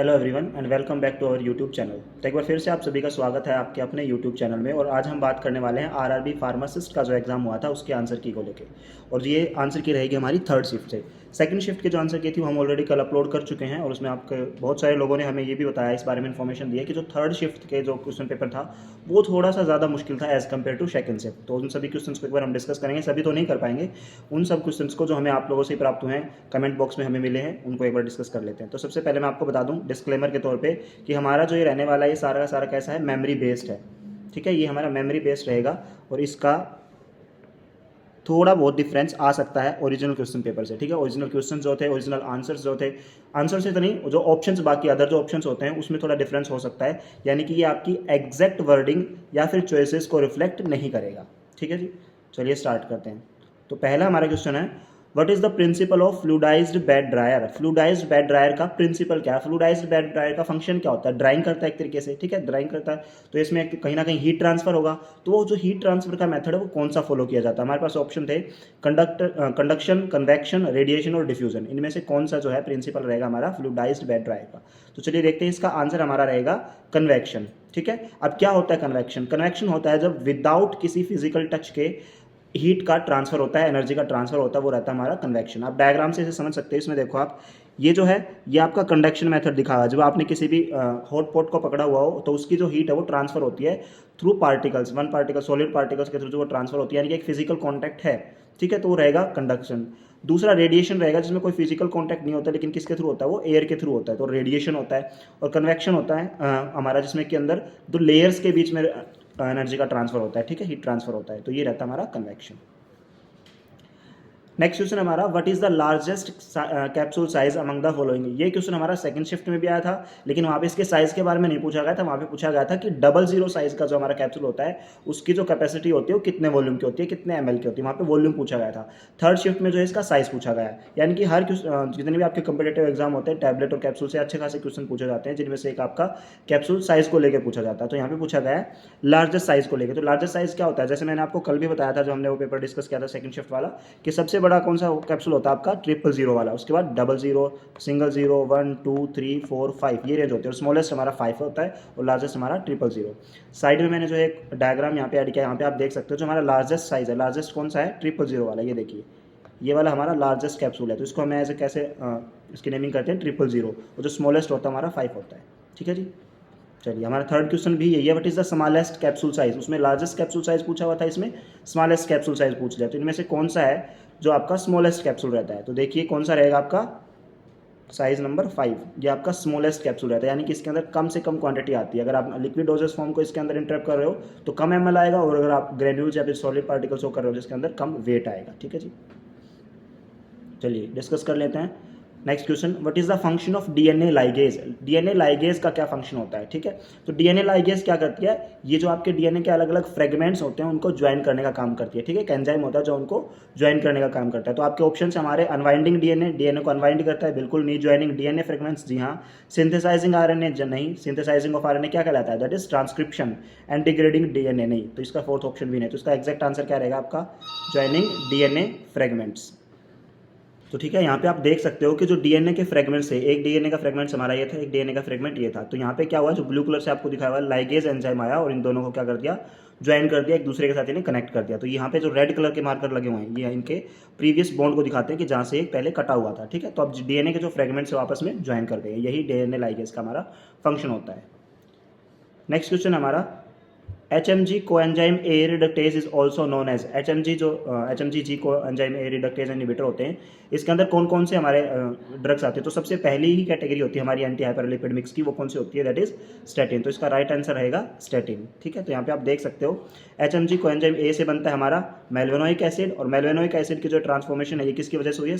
Hello everyone and welcome back to our YouTube channel. तो एक बार फिर से आप सभी का स्वागत है आपके अपने यूट्यूब चैनल में। और आज हम बात करने वाले हैं आरआरबी फार्मासिस्ट का जो एग्ज़ाम हुआ था उसके आंसर की को लेके। और ये आंसर की रहेगी हमारी थर्ड शिफ्ट से। सेकंड शिफ्ट की जो आंसर की थी वो हम ऑलरेडी कल अपलोड कर चुके हैं और उसमें आपके बहुत सारे लोगों ने हमें ये भी बताया, इस बारे में इन्फॉर्मेशन दी है कि जो थर्ड शिफ्ट के जो क्वेश्चन पेपर था वो थोड़ा सा ज़्यादा मुश्किल था as compared to second shift. तो उन सभी क्वेश्चन को एक बार हम डिस्कस करेंगे। सभी तो नहीं कर पाएंगे, उन सब क्वेश्चंस को जो हमें आप लोगों से प्राप्त हुए हैं, कमेंट बॉक्स में हमें मिले हैं, उनको एक बार डिस्कस कर लेते हैं। तो सबसे पहले मैं आपको बता दूं डिस्क्लेमर के तौर पे कि हमारा जो ये रहने वाला है ये सारा का सारा कैसा है, मेमोरी बेस्ड है। ठीक है, ये हमारा मेमोरी बेस्ड रहेगा और इसका थोड़ा बहुत डिफरेंस आ सकता है ओरिजिनल क्वेश्चन पेपर से। ठीक है, ओरिजिनल क्वेश्चन जो थे, ओरिजिनल आंसर्स जो थे, आंसर से तो नहीं, जो ऑप्शंस बाकी अदर जो ऑप्शंस होते हैं उसमें थोड़ा डिफरेंस हो सकता है। यानी कि ये आपकी एग्जैक्ट वर्डिंग या फिर चॉइसेस को रिफ्लेक्ट नहीं करेगा। ठीक है जी, चलिए स्टार्ट करते हैं। तो पहला हमारा क्वेश्चन है, what is the principle of fluidised bed dryer. Fluidised bed dryer का प्रिंसिपल क्या है, फ्लूडाइज्ड बेड ड्रायर का फंक्शन क्या होता है, ड्राइंग करता है एक तरीके से। ठीक है, ड्राइंग करता है तो इसमें कहीं ना कहीं हीट ट्रांसफर होगा। तो वो जो हीट ट्रांसफर का मेथड है वो कौन सा फॉलो किया जाता है। हमारे पास ऑप्शन थे कंडक्शन, कन्वेक्शन, रेडिएशन और डिफ्यूजन। इनमें से कौन सा जो है प्रिंसिपल रहेगा हमारा फ्लूडाइज्ड बेड ड्रायर का। तो चलिए देखते हैं, इसका आंसर हमारा रहेगा कन्वेक्शन। ठीक है, अब क्या होता है कन्वेक्शन। कन्वेक्शन होता है जब विदाउट किसी फिजिकल टच के हीट का ट्रांसफर होता है, एनर्जी का ट्रांसफर होता है, वो रहता है हमारा कन्वेक्शन। आप डायग्राम से इसे समझ सकते हैं। इसमें देखो आप, ये जो है ये आपका कंडक्शन मेथड दिखा हुआ है। जब आपने किसी भी हॉट पॉट को पकड़ा हुआ हो तो उसकी जो हीट है वो ट्रांसफर होती है through particles, one particle solid particles के थ्रू जो वो ट्रांसफर होती है, यानी कि एक फिजिकल कॉन्टैक्ट है। ठीक है, तो वो रहेगा कंडक्शन। दूसरा रेडिएशन रहेगा, जिसमें कोई फिजिकल कॉन्टैक्ट नहीं होता, लेकिन किसके थ्रू होता है, वो एयर के थ्रू होता है, तो रेडिएशन होता है। और कन्वेक्शन होता है हमारा, जिसमें के अंदर दो लेयर्स के बीच में एनर्जी का ट्रांसफर होता है। ठीक है, हीट ट्रांसफर होता है, तो ये रहता है हमारा कन्वेक्शन। नेक्स्ट क्वेश्चन हमारा, what is the largest capsule size among the following. ये क्वेश्चन हमारा सेकंड शिफ्ट में भी आया था, लेकिन वहाँ पे इसके साइज के बारे में नहीं पूछा गया था। वहाँ पे पूछा गया था कि 00 साइज का जो हमारा कैप्सूल होता है उसकी जो कैपेसिटी होती है वो कितने वॉल्यूम की होती है, कितने ml की होती है। वहाँ पे वॉल्यूम पूछा गया था। थर्ड शिफ्ट में जो है इसका साइज पूछा गया है। यानी कि हर जितने भी आपके कंपिटेटिव एग्जाम होते हैं, टैबलेट और कैप्सूल से अच्छे खासे क्वेश्चन पूछे जाते हैं, जिनमें से एक आपका कैप्सूल साइज को लेकर पूछा जाता है। तो यहाँ पे पूछा गया है लार्जेस्ट साइज को लेकर। तो लार्जेस्ट साइज क्या होता है, जैसे मैंने आपको कल भी बताया था, जो हमने वो पेपर डिस्कस किया था सेकंड शिफ्ट वाला, कि सबसे बड़ा कौन सा कैप्सूल होता है आपका 000 वाला, उसके बाद 00, सिंगल 0, 1, 2, 3, 4, 5 ये रेंज होती है। और स्मॉलेस्ट हमारा 5 होता है और लार्जेस्ट हमारा 000। साइड में मैंने जो एक डायग्राम यहाँ पे ऐड किया, यहाँ पे आप देख सकते हो जो हमारा लार्जेस्ट साइज है, लार्जेस्ट कौन सा है, 000 वाला। ये देखिए, ये वाला हमारा लार्जेस्ट कैप्सूल है। तो इसको हमें ऐसे कैसे इसकी नेमिंग करते हैं 000, और जो स्मॉलेस्ट होता है हमारा 5 होता है। ठीक है जी, चलिए हमारा थर्ड क्वेश्चन भी यही है, what is the smallest capsule size. उसमें लार्जेस्ट कैप्सूल साइज पूछा हुआ था, इसमें स्मॉलेस्ट कैप्सूल साइज पूछ लिया। तो इनमें से कौन सा है जो आपका स्मॉलेस्ट कैप्सूल रहता है। तो देखिए कौन सा रहेगा आपका, साइज नंबर 5, ये आपका स्मॉलेस्ट कैप्सूल रहता है। यानी कि इसके अंदर कम से कम क्वांटिटी आती है। अगर आप लिक्विड डोजेस फॉर्म को इसके अंदर इंटरप्ट कर रहे हो तो कम ml आएगा, और अगर आप ग्रेन्यूल्स या फिर सॉलिड पार्टिकल्स को कर रहे हो जिसके अंदर कम वेट आएगा। ठीक है जी, चलिए डिस्कस कर लेते हैं। Next question, what is the function of DNA ligase. DNA ligase का क्या फंक्शन होता है। ठीक है, तो डीएनए लाइगेज क्या करती है, ये जो आपके डीएनए के अलग अलग फ्रेगमेंट्स होते हैं उनको ज्वाइन करने का काम करती है। ठीक है, एक एंजाइम होता है जो उनको ज्वाइन करने का काम करता है। तो आपके ऑप्शन हमारे अनवाइंडिंग डीएनए, डीएनए को अनवाइंड करता है, बिल्कुल नहीं। ज्वाइनिंग डीएनए फ्रेगमेंट्स, जी हाँ। सिंथेसाइजिंग आरएनए, नहीं। सिंथेसाइजिंग ऑफ आरएनए क्या कहलाता है, that is transcription. And degrading DNA, नहीं। तो इसका फोर्थ ऑप्शन भी नहीं। तो इसका एग्जैक्ट आंसर क्या रहेगा आपका, ज्वाइनिंग डीएनए फ्रेगमेंट्स। तो ठीक है, यहाँ पे आप देख सकते हो कि जो डीएनए के फ्रेगमेंट्स है, एक डीएनए का फ्रेगमेंट्स हमारा ये था, एक डीएनए का फ्रेगमेंट ये था। तो यहाँ पे क्या हुआ, जो ब्लू कलर से आपको दिखाया हुआ लाइगेज एंजाइम आया और इन दोनों को क्या कर दिया, ज्वाइन कर दिया, एक दूसरे के साथ इन्हें कनेक्ट कर दिया। तो यहाँ पे जो रेड कलर के मार्कर लगे हुए हैं ये इनके प्रीवियस बॉन्ड को दिखाते हैं कि जहाँ से एक पहले कटा हुआ था। ठीक है, तो अब डीएनए के जो फ्रेगमेंट्स है आपस में ज्वाइन कर गए, यही डीएनए लाइगेज का हमारा फंक्शन होता है। नेक्स्ट क्वेश्चन हमारा, HMG coenzyme A reductase is also known as. HMG जो HMG coenzyme A reductase inhibitor होते हैं, इसके अंदर कौन कौन से हमारे ड्रग्स आते हैं। तो सबसे पहली ही कैटेगरी होती है हमारी एंटी हाइपरलिपिड मिक्स की, वो कौन सी होती है, दैट इज स्टैटिन। तो इसका राइट आंसर रहेगा स्टैटिन। ठीक है, तो यहाँ पे आप देख सकते हो HMG कोएंजाइम ए से बनता है हमारा मेल्वेनोइक एसिड, और मेल्वेनोइक एसिड की जो ट्रांसफॉर्मेशन है ये किसकी वजह से हुई है,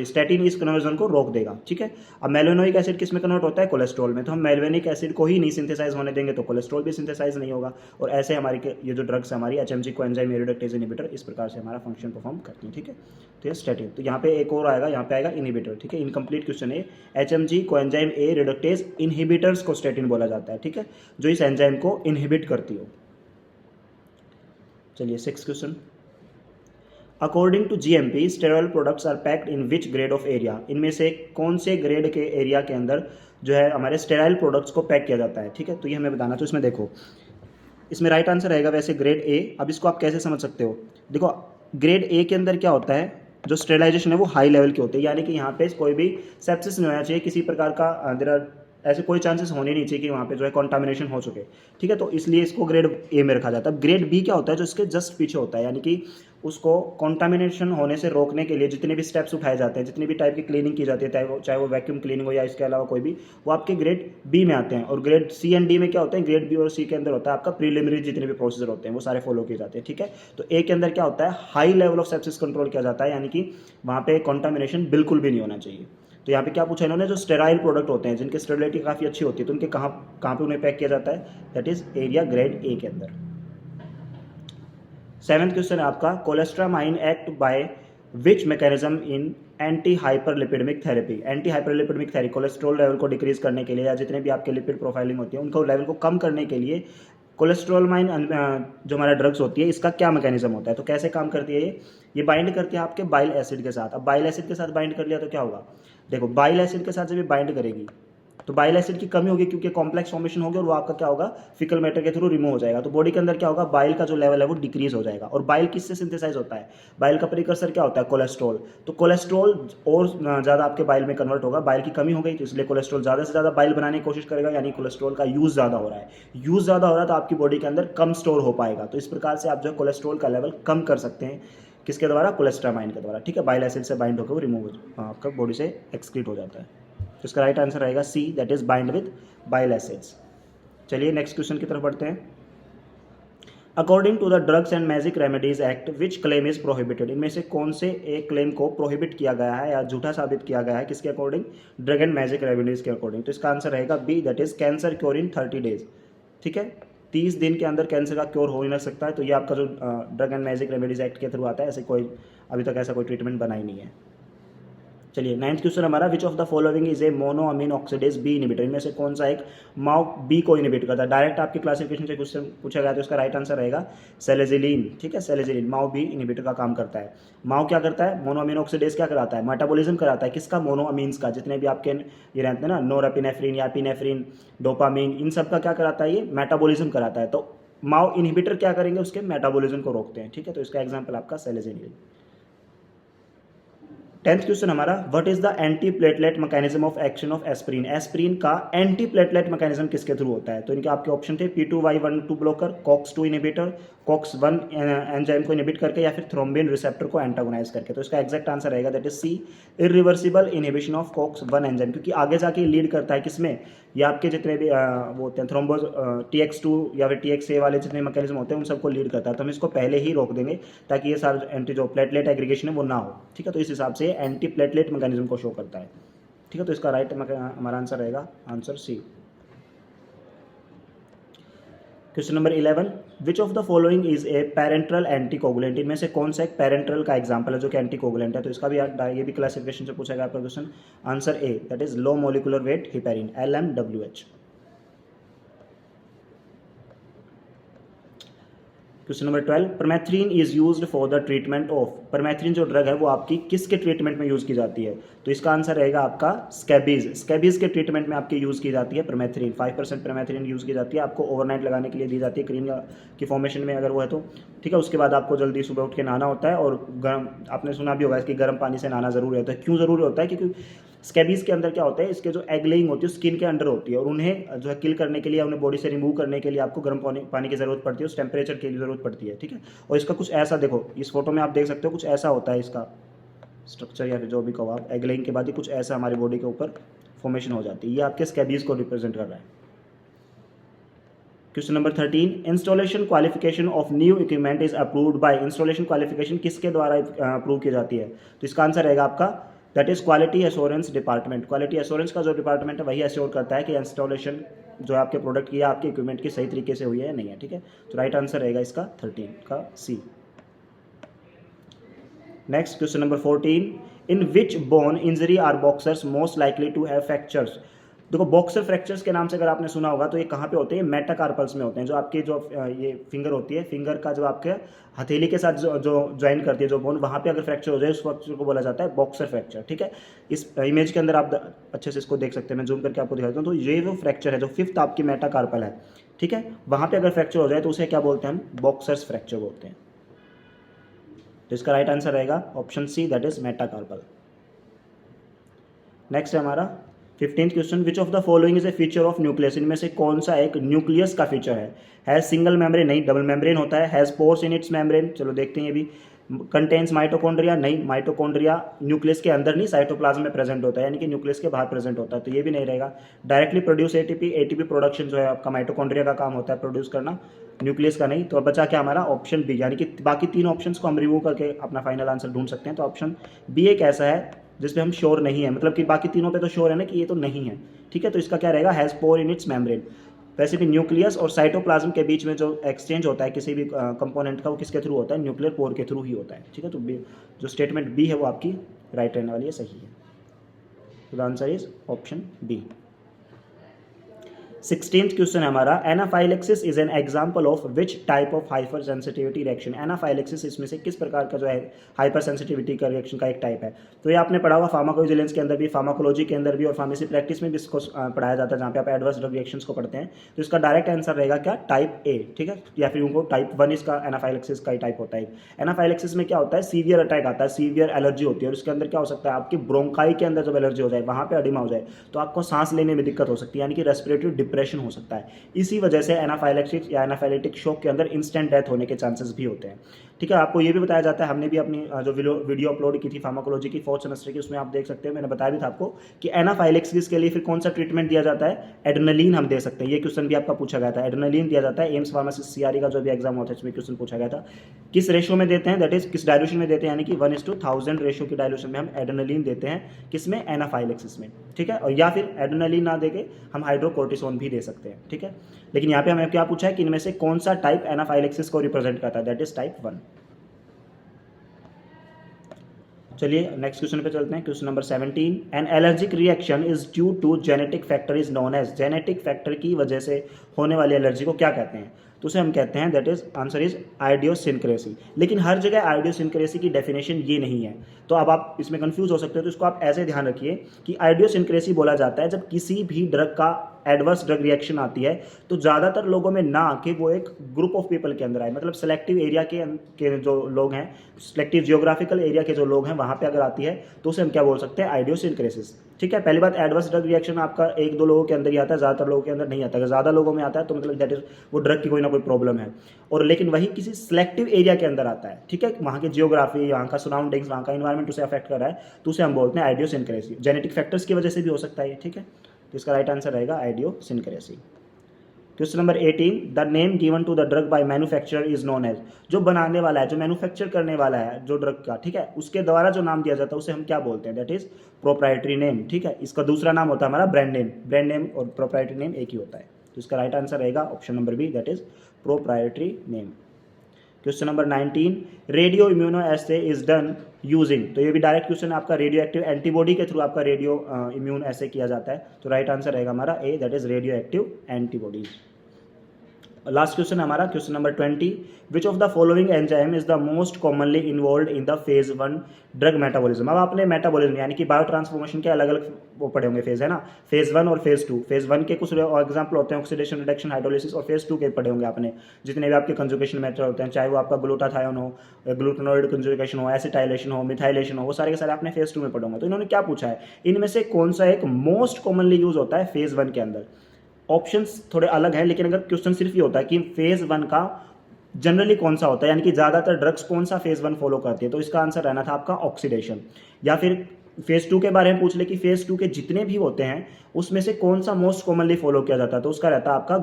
स्टैटिन इस कन्वर्जन को रोक देगा। ठीक है, अब मेलेनोइक एसिड किस में कन्वर्ट होता है, कोलेस्ट्रॉल में। तो हम मेल्वेनिक एसिड को ही नहीं सिंथेसाइज होने देंगे तो कोलेस्ट्रॉल भी सिंथेसाइज नहीं होगा। और ऐसे हमारी ये जो ड्रग्स हमारी HMG coenzyme A reductase inhibitor इस प्रकार से हमारा फंक्शन परफॉर्म करती है। ठीक है, तो ये स्टैटिन। तो यहाँ पे एक और आएगा, यहाँ पे आएगा इनहिबिटर। ठीक है, इनकम्प्लीट क्वेश्चन है। HMG coenzyme A reductase inhibitors को स्टैटिन बोला जाता है। ठीक है, जो इस एंजाइम को इनहिबिट करती हो। चलिए 6th question, according to GMP sterile products are packed in which grade of area. इनमें से कौन से ग्रेड के एरिया के अंदर जो है हमारे स्टेराइल प्रोडक्ट्स को पैक किया जाता है, ठीक है। तो ये हमें बताना, तो इसमें देखो, इसमें राइट आंसर रहेगा वैसे ग्रेड ए। अब इसको आप कैसे समझ सकते हो, देखो ग्रेड ए के अंदर क्या होता है, जो स्टेरिलाइजेशन है वो हाई लेवल की होती है, यानी कि यहाँ पे कोई भी सेप्सिस नहीं होना चाहिए, किसी प्रकार का ऐसे कोई चांसेस होने नहीं चाहिए कि वहाँ पे जो है कॉन्टामिनेशन हो चुके, ठीक है। तो इसलिए इसको ग्रेड ए में रखा जाता है। ग्रेड बी क्या होता है, जो इसके जस्ट पीछे होता है, यानी कि उसको कॉन्टामिनेशन होने से रोकने के लिए जितने भी स्टेप्स उठाए जाते हैं, जितनी भी टाइप की क्लीनिंग की जाती है, चाहे वो वैक्यूम क्लीनिंग हो या इसके अलावा कोई भी, वो आपके ग्रेड बी में आते हैं। और ग्रेड सी एंड डी में क्या होता है, ग्रेड बी और सी के अंदर होता है आपका प्रीलिमिनरी जितने भी प्रोसीजर होते हैं वो सारे फॉलो किए जाते हैं, ठीक है। तो ए के अंदर क्या होता है, high level of sepsis control किया जाता है, यानी कि वहाँ पे कॉन्टामिनेशन बिल्कुल भी नहीं होना चाहिए। तो यहाँ पे क्या पूछा इन्होंने, जो स्टेराइल प्रोडक्ट होते हैं जिनकी स्टेबिलिटी काफ़ी अच्छी होती है, तो उनके कहाँ कहाँ पे उन्हें पैक किया जाता है, that is area grade A के अंदर। 7th क्वेश्चन है आपका, cholestyramine act by which mechanism in anti hyperlipidemic therapy. Anti hyperlipidemic therapy cholesterol level को डिक्रीज करने के लिए, या जितने भी आपके लिपिड प्रोफाइलिंग होती है उनको लेवल को कम करने के लिए कोलेस्ट्रॉलमाइन जो हमारा ड्रग्स होती है, इसका क्या मैकेनिज्म होता है। तो कैसे काम करती है ये बाइंड करती है आपके बाइल एसिड के साथ। अब बाइल एसिड के साथ बाइंड कर लिया तो क्या होगा, देखो बाइल एसिड के साथ जब ये बाइंड करेगी तो बाइल एसिड की कमी होगी, क्योंकि कॉम्प्लेक्स फॉर्मेशन होगी और वो आपका क्या होगा, फिकल मैटर के थ्रू रिमूव हो जाएगा। तो बॉडी के अंदर क्या होगा, बाइल का जो लेवल है वो डिक्रीज हो जाएगा। और बाइल किससे सिंथेसाइज होता है, बाइल का प्रीकर्सर क्या होता है, कोलेस्ट्रॉल। तो कोलेस्ट्रॉल और ज़्यादा आपके बाइल में कन्वर्ट होगा, बाइल की कमी हो गई तो इसलिए कोलेस्ट्रॉल ज़्यादा से ज़्यादा बाइल बनाने की कोशिश करेगा, यानी कोलेस्ट्रॉल का यूज़ ज़्यादा हो रहा है। यूज़ ज़्यादा हो रहा है तो आपकी बॉडी के अंदर कम स्टोर हो पाएगा। तो इस प्रकार से आप जो है कोलेस्ट्रॉल का लेवल कम कर सकते हैं, किसके द्वारा, कोलेस्ट्रामाइन के द्वारा, ठीक है। बाइल एसिड से बाइंड होकर वो रिमूव आपका बॉडी से एक्सक्रीट हो जाता है। तो इसका राइट आंसर रहेगा C, that is bind with bile acids. चलिए नेक्स्ट क्वेश्चन की तरफ बढ़ते हैं। According to the drugs and magic remedies act which claim is prohibited. इनमें से कौन से एक क्लेम को प्रोहिबिट किया गया है या झूठा साबित किया गया है, किसके according, drug and magic remedies के अकॉर्डिंग। तो इसका आंसर रहेगा B, that is cancer cure in 30 days, ठीक है। 30 दिन के अंदर कैंसर का क्योर हो ही नहीं सकता है। तो ये आपका जो drug and magic remedies act के थ्रू आता है, ऐसे कोई अभी तक ऐसा कोई ट्रीटमेंट बना ही नहीं है। चलिए 9th क्वेश्चन हमारा, which of the following is a monoamine oxidase B inhibitor. इनमें से कौन सा एक माओ बी को इनिबिट करता है। डायरेक्ट आपकी क्लासिफिकेशन से क्वेश्चन पूछा गया तो इसका राइट आंसर रहेगा सेलेजिलिन, ठीक है। सेलेजिलिन माओ बी इनिबिटर का काम करता है। माओ क्या करता है, मोनोअमीन ऑक्सीडेज क्या कराता है, मेटाबॉलिज्म कराता है, किसका, मोनोअमीन्स का। जितने भी आपके ये रहते हैं ना, नोरेपिनेफ्रिन या एपिनेफ्रिन, डोपामीन, इन सब का क्या कराता है, ये मेटाबॉलिज्म कराता है। तो माओ इनिबिटर क्या करेंगे, उसके मेटाबॉलिज्म को रोकते हैं, ठीक है। तो इसका एग्जाम्पल आपका सेलेजिलिन। 10th क्वेश्चन हमारा, what is the anti platelet mechanism of action of aspirin. Aspirin का एंटी प्लेटलेट मैकेनिज्म किसके थ्रू होता है। तो इनके आपके ऑप्शन थे P2Y12 blocker, COX-2 inhibitor, COX-1 enzyme को इनिबिट करके, या फिर थ्रोम्बिन रिसेप्टर को एंटागोनाइज करके। तो इसका एग्जैक्ट आंसर रहेगा that is C, irreversible inhibition of COX-1 enzyme, क्योंकि आगे जाके लीड करता है किसमें, या आपके जितने भी वो होते हैं थ्रोम्बोज TX2 या फिर TXA वाले जितने मैकेनिज्म होते हैं उन सबको लीड करता है। तो हम इसको पहले ही रोक देंगे ताकि ये सारे एंटी जो प्लेटलेट एग्रीगेशन है वो ना हो, ठीक है। तो इस हिसाब से एंटी प्लेटलेट मैकेनिज्म को शो करता है, ठीक है। तो इसका राइट हमारा आंसर रहेगा answer C. Question number 11, which of the following is a parenteral anticoagulant. इनमें से कौन सा एक पेरेंट्रल का एग्जांपल है जो कि एंटीकोगुलेंट है। तो इसका भी ये भी क्लासिफिकेशन से पूछा गया आपका question. Answer A, that is low molecular weight heparin, LMWH। Question number 12, permethrin is used for the treatment of. Permethrin जो ड्रग है वो आपकी किसके ट्रीटमेंट में यूज की जाती है। तो इसका आंसर रहेगा आपका स्कैबीज। स्कैबीज के ट्रीटमेंट में आपकी यूज की जाती है परमेथ्रिन। 5% परमेथ्रिन यूज की जाती है, आपको ओवरनाइट लगाने के लिए दी जाती है क्रीम की फॉर्मेशन में अगर वो है तो, ठीक है। उसके बाद आपको जल्दी सुबह उठ के नहाना होता है, और गर्म, आपने सुना भी होगा कि गर्म पानी से नहाना जरूरी होता है। क्यों जरूरी होता है, क्योंकि स्कैबीज के अंदर क्या होता है, इसके जो एग लेइंग होती है स्किन के अंडर होती है, और उन्हें जो है किल करने के लिए, उन्हें बॉडी से रिमूव करने के लिए आपको गर्म पानी की जरूरत पड़ती है, उस टेम्परेचर की जरूरत पड़ती है, ठीक है। और इसका कुछ ऐसा देखो, इस फोटो में आप देख सकते हो कुछ ऐसा होता है इसका स्ट्रक्चर, या फिर जो भी कहो आप, एग लेइंग के बाद ही कुछ ऐसा हमारी बॉडी के ऊपर फॉर्मेशन हो जाती है। ये आपके स्कैबीज को रिप्रेजेंट कर रहा है। Question number 13, installation qualification of new equipment is approved by. Installation qualification किसके द्वारा अप्रूव की जाती है। तो इसका आंसर रहेगा आपका that is quality assurance department. Quality assurance का जो डिपार्टमेंट है वही एश्योर करता है कि इंस्टॉलेशन जो आपके प्रोडक्ट की या आपके इक्विपमेंट की सही तरीके से हुई है या नहीं है, ठीक है। तो राइट आंसर रहेगा इसका 13 का C. Next question number 14, in which bone injury are boxers most likely to have fractures. देखो बॉक्सर फ्रैक्चर्स के नाम से अगर आपने सुना होगा तो ये कहाँ पे होते हैं, मेटाकार्पल्स में होते हैं, जो आपके जो ये फिंगर होती है, फिंगर का जो आपके हथेली के साथ जो ज्वाइन करती है जो बोन, वहाँ पे अगर फ्रैक्चर हो जाए उस फ्रैक्चर को बोला जाता है बॉक्सर फ्रैक्चर। ठीक है, इस इमेज के अंदर आप अच्छे से इसको देख सकते हैं, मैं जूम करके आपको दिखाता हूँ। तो ये जो फ्रैक्चर है जो फिफ्थ आपकी मेटाकार्पल है, ठीक है, वहाँ पे अगर फ्रैक्चर हो जाए तो उसे क्या बोलते हैं हम, बॉक्सर्स फ्रैक्चर बोलते हैं। तो इसका राइट आंसर रहेगा option C, that is metacarpal. Next है हमारा 15th question, which of the following is a feature of nucleus, इनमें से कौन सा एक न्यूक्लियस का फीचर है। हैज सिंगल मेम्ब्रेन, नहीं, डबल मेम्ब्रेन होता है। Has pores in its membrane, चलो देखते हैं ये भी। कंटेन्स माइटोकॉन्ड्रिया, नहीं, माइटोकॉन्ड्रिया न्यूक्लियस के अंदर नहीं साइटोप्लाज्म में प्रेजेंट होता है, यानी कि न्यूक्लियस के बाहर प्रेजेंट होता है, तो ये भी नहीं रहेगा। Directly produce ATP, ATP production जो है आपका माइटोकॉन्ड्रिया का काम होता है प्रोड्यूस करना, न्यूक्लियस का नहीं। तो अब बचा क्या हमारा, ऑप्शन बी, यानी कि बाकी तीन ऑप्शंस को हम रिमूव करके अपना फाइनल आंसर ढूंढ सकते हैं। तो ऑप्शन बी एक ऐसा है जिसपे हम श्योर नहीं है, मतलब कि बाकी तीनों पे तो श्योर है ना कि ये तो नहीं है। ठीक है, तो इसका क्या रहेगा, has pore in its membrane. वैसे भी न्यूक्लियस और साइटोप्लाज्म के बीच में जो एक्सचेंज होता है किसी भी कंपोनेंट का, वो किसके थ्रू होता है, न्यूक्लियर पोर के थ्रू ही होता है। ठीक है, तो जो स्टेटमेंट बी है वो आपकी राइट रहने वाली है, सही है। तो the answer is option B. 16th question है हमारा, anaphylaxis is an example of which type of hypersensitivity reaction. Anaphylaxis इसमें से किस प्रकार का जो है हाइपर सेंसिटिविटी का रिएक्शन का एक टाइप है। तो ये आपने पढ़ा हुआ फार्माकोविजिलेंस के अंदर भी, फार्माकोलॉजी के अंदर भी और फार्मेसी प्रैक्टिस में भी इसको पढ़ाया जाता है, जहाँ पे आप एडवर्स ड्रग रिएक्शंस को पढ़ते हैं। तो इसका डायरेक्ट आंसर रहेगा क्या, टाइप ए। ठीक है, या फिर उनको टाइप 1 इसका एनाफाइलेक्सिस का ही टाइप होता है। एनाफाइलेक्सिस में क्या होता है, सीवियर अटैक आता है, सीवियर एलर्जी होती है, और इसके अंदर क्या हो सकता है, आपकी ब्रोंकाई के अंदर जब एलर्जी हो जाए, वहाँ पे एडिमा हो जाए, तो आपको सांस लेने में दिक्कत हो सकती है, यानी कि रेस्पिरेटरी डिप्रेशन हो सकता है। इसी वजह से एनाफाइलेक्सिस या एनाफाइलेटिक शॉक के अंदर इंस्टेंट डेथ होने के चांसेस भी होते हैं। ठीक है, आपको ये भी बताया जाता है, हमने भी अपनी जो वीडियो अपलोड की थी फार्माकोलॉजी की 4th सेमेस्टर की, उसमें आप देख सकते हैं, मैंने बताया भी था आपको कि एनाफाइलेक्सिस के लिए फिर कौन सा ट्रीटमेंट दिया जाता है, एड्रेनलिन हम दे सकते हैं। ये क्वेश्चन भी आपका पूछा गया था, एड्रेनलिन दिया जाता है। एम्स फार्मासिस्ट सीआरई का जो भी एग्जाम होता है इसमें क्वेश्चन पूछा गया था, किस रेशो में देते हैं, दैट इज किस डायल्यूशन में देते हैं, यानी कि 1:1000 रेशो की डायल्यूशन में हम एड्रेनलिन देते हैं, किसमें, एनाफाइलेक्सिस में। ठीक है, और या फिर एड्रेनलिन ना देके हम हाइड्रोकोर्टिसोन भी दे सकते हैं। ठीक है, लेकिन यहाँ पे हमें क्या पूछा है कि इनमें से कौन सा टाइप एनाफाइलेक्सिस को रिप्रेजेंट करता है, दैट इज टाइप 1। चलिए नेक्स्ट क्वेश्चन पे चलते हैं, question number 17, an allergic reaction is due to genetic factor is known as. Genetic factor की वजह से होने वाली एलर्जी को क्या कहते हैं, तो उसे हम कहते हैं, दैट इज आंसर इज आइडियोसिनक्रेसी। लेकिन हर जगह आइडियोसिनक्रेसी की डेफिनेशन ये नहीं है, तो अब आप इसमें कंफ्यूज हो सकते हो। तो इसको आप ऐसे ध्यान रखिए कि आइडियोसिनक्रेसी बोला जाता है जब किसी भी ड्रग का एडवर्स ड्रग रिएक्शन आती है तो ज़्यादातर लोगों में ना आके वो एक ग्रुप ऑफ पीपल के अंदर आए, मतलब सेलेक्टिव एरिया के जो लोग हैं, सेलेक्टिव जियोग्राफिकल एरिया के जो लोग हैं, वहाँ पे अगर आती है तो उसे हम क्या बोल सकते हैं, आइडियोसिनक्रेसिस। ठीक है, पहली बात, एडवर्स ड्रग रिएक्शन आपका 1-2 लोगों के अंदर ही आता है, ज़्यादातर लोगों के अंदर नहीं आता। अगर ज़्यादा लोगों में आता है तो मतलब दैट इज वो ड्रग की कोई ना कोई प्रॉब्लम है। और लेकिन वही किसी सिलेक्टिव एरिया के अंदर आता है, ठीक है, वहाँ की जियोग्राफी, वहाँ का सराउंडिंग्स, वहाँ का इन्वायरमेंट उसे अफेक्ट कर रहा है, तो उसे हम बोलते हैं आइडियोसिनक्रेसी। जेनेटिक फैक्टर्स की वजह से भी हो सकता है। ठीक है, तो इसका राइट आंसर रहेगा idiosyncrasy. Question number 18, the name given to the drug by manufacturer is known as. जो बनाने वाला है, जो मैन्युफैक्चर करने वाला है जो ड्रग का, ठीक है, उसके द्वारा जो नाम दिया जाता है उसे हम क्या बोलते हैं, दैट इज प्रोप्राइटरी नेम। ठीक है, इसका दूसरा नाम होता है हमारा ब्रांड नेम। ब्रांड नेम और प्रोप्राइटरी नेम एक ही होता है। तो इसका राइट आंसर रहेगा option number B, that is proprietary name. Question number 19, radio immuno assay is done using. तो ये भी डायरेक्ट क्वेश्चन है आपका, रेडियो एक्टिव एंटीबॉडी के थ्रू आपका रेडियो इम्यून एसे किया जाता है। तो राइट आंसर रहेगा हमारा A, that is radio active antibodies. Last question हमारा question number 20, which of the following enzyme is the most commonly involve in the phase 1 drug metabolism. अब आपने मेटाबॉलिज्म यानी कि बायो ट्रांसफॉर्मेशन के अलग अलग वो पढ़े होंगे फेज, है ना, फेज 1 और फेज 2। फेज 1 के कुछ एग्जाम्पल होते हैं, ऑक्सीडेशन, रिडक्शन, हाइड्रोलिसिस, और फेज 2 के पढ़े होंगे आपने, जितने भी आपके कंजुगेशन मेथड होते हैं, चाहे वो आपका ग्लूटाथायोन हो, ग्लूटेनोइड कंजुगेशन हो, एसिटाइलेशन हो, मिथाइलेशन हो, वो सारे के सारे आपने फेज 2 में पढ़े होंगे। तो इन्होंने क्या पूछा है, इनमें से कौन सा एक मोस्ट कॉमनली यूज होता है फेज 1 के अंदर। ऑप्शंस थोड़े अलग हैं, लेकिन अगर क्वेश्चन सिर्फ ये होता है कि फेज 1 का जनरली कौन सा होता है, यानी कि ज़्यादातर ड्रग्स कौन सा फेज 1 फॉलो करती है, तो इसका आंसर रहना था आपका ऑक्सीडेशन। या फिर फेज 2 के बारे में पूछ ले कि फेज 2 के जितने भी होते हैं उसमें से कौन सा मोस्ट कॉमनली फॉलो किया जाता है, तो उसका रहता है आपका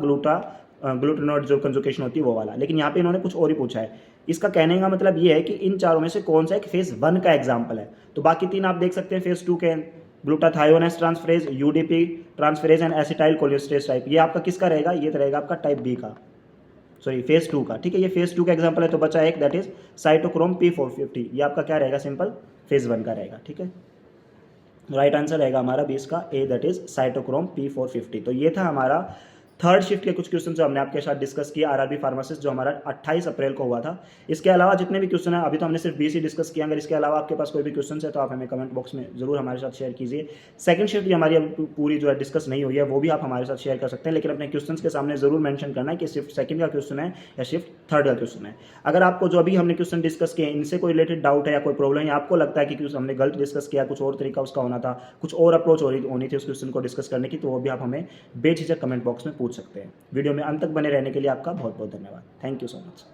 ग्लूटेनोइड जो कंजुगेशन होती है वो वाला। लेकिन यहाँ पे इन्होंने कुछ और ही पूछा है। इसका कहने का मतलब ये है कि इन चारों में से कौन सा एक फेज 1 का एग्जाम्पल है। तो बाकी तीन आप देख सकते हैं फेज 2 के, glutathione transferase, UDP transferase and acetyl cholesterase type. ये आपका किसका रहेगा, ये रहेगा आपका टाइप बी का, सॉरी फेज 2 का। ठीक है, ये फेज 2 का एग्जांपल है। तो बचा एक, दैट इज साइटोक्रोम P450। ये आपका क्या रहेगा, सिंपल फेज 1 का रहेगा। ठीक है, राइट आंसर रहेगा हमारा 20 का ए, दैट इज साइटोक्रोम P450। तो ये था हमारा थर्ड शिफ्ट के कुछ क्वेश्चन जो हमने आपके साथ डिस्कस किया आरआरबी फार्मासिस्ट, जो हमारा 28 अप्रैल को हुआ था। इसके अलावा जितने भी क्वेश्चन है, अभी तो हमने सिर्फ 20 ही डिस्कस किया, अगर इसके अलावा आपके पास कोई भी क्वेश्चन है तो आप हमें कमेंट बॉक्स में जरूर हमारे साथ शेयर कीजिए। सेकंड शिफ्ट भी हमारी अब पूरी जो है डिस्कस नहीं हुई है, वो भी आप हमारे साथ शेयर कर सकते हैं, लेकिन अपने क्वेश्चन के सामने जरूर मेंशन करना है कि शिफ्ट सेकंड का क्वेश्चन है या शिफ्ट थर्ड का क्वेश्चन है। अगर आपको जो अभी हमने क्वेश्चन डिस्कस किए इनसे कोई रिलेटेड डाउट है या कोई प्रॉब्लम है, आपको लगता है कि क्वेश्चन हमने गलत डिस्कस किया, कुछ और तरीका उसका होना था, कुछ और अप्रोच होनी थी उस क्वेश्चन को डिस्कस करने की, तो वो भी आप हमें बेझिझक कमेंट बॉक्स में पूछ सकते हैं। वीडियो में अंत तक बने रहने के लिए आपका बहुत बहुत धन्यवाद। Thank you so much.